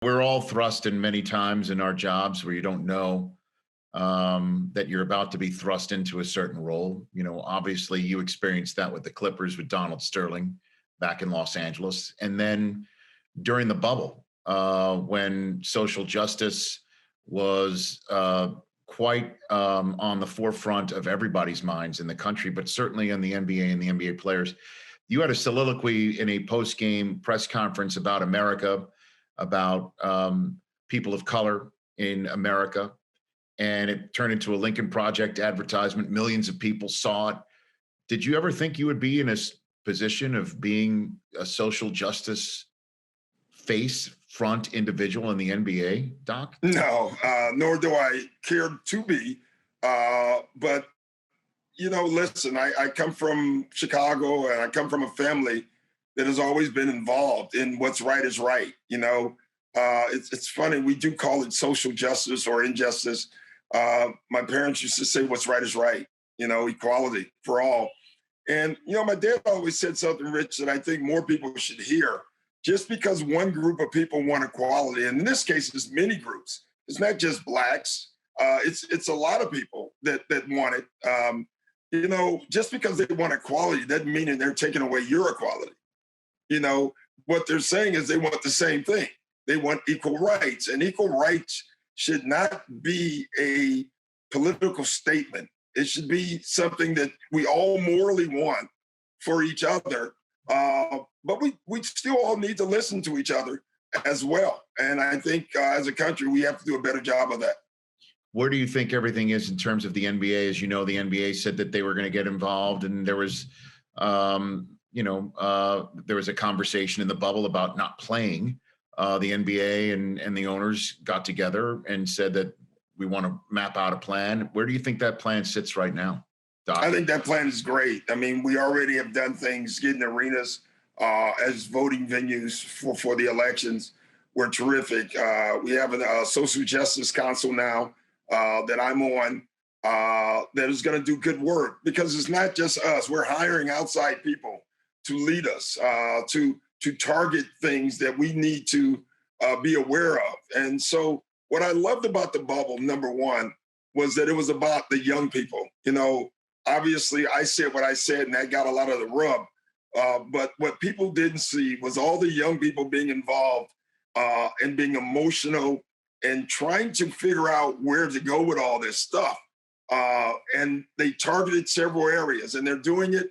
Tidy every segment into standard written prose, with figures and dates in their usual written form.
We're all thrust in many times in our jobs where you don't know that you're about to be thrust into a certain role. Obviously you experienced that with the Clippers with Donald Sterling back in Los Angeles. And then during the bubble, when social justice was quite on the forefront of everybody's minds in the country, but certainly in the NBA and the NBA players. You had a soliloquy in a post-game press conference about America, about people of color in America, and it turned into a Lincoln Project advertisement. Millions of people saw it. Did you ever think you would be in a position of being a social justice face front individual in the NBA, Doc? No, nor do I care to be. But listen, I come from Chicago and I come from a family that has always been involved in what's right is right. It's funny, we do call it social justice or injustice. My parents used to say what's right is right, equality for all. And, my dad always said something, Rich, that I think more people should hear. Just because one group of people want equality, and in this case, it's many groups. It's not just blacks. It's a lot of people that want it. Just because they want equality doesn't mean that they're taking away your equality. What they're saying is they want the same thing. They want equal rights, and equal rights should not be a political statement. It should be something that we all morally want for each other. But we still all need to listen to each other as well. And I think as a country, we have to do a better job of that. Where do you think everything is in terms of the NBA? As you know, the NBA said that they were going to get involved, and there was, there was a conversation in the bubble about not playing. The NBA and the owners got together and said that we want to map out a plan. Where do you think that plan sits right now, Doc? I think that plan is great. I mean, we already have done things, getting arenas as voting venues for the elections were terrific. We have a social justice council now that I'm on that is going to do good work, because it's not just us. We're hiring outside people to lead us, to target things that we need to be aware of. And so what I loved about the bubble, number one, was that it was about the young people. Obviously I said what I said and that got a lot of the rub. But what people didn't see was all the young people being involved and being emotional and trying to figure out where to go with all this stuff. And they targeted several areas, and they're doing it.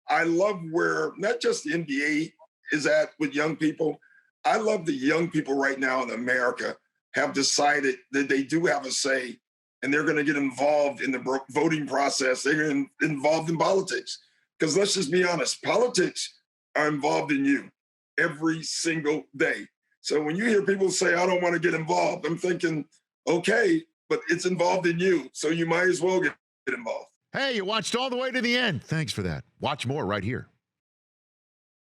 I love where not just the NBA is at with young people. I love the young people right now in America have decided that they do have a say, and they're going to get involved in the voting process. They're involved in politics. Because let's just be honest, politics are involved in you every single day. So when you hear people say, I don't want to get involved, I'm thinking, okay, but it's involved in you. So you might as well get involved. Hey, you watched all the way to the end. Thanks for that. Watch more right here.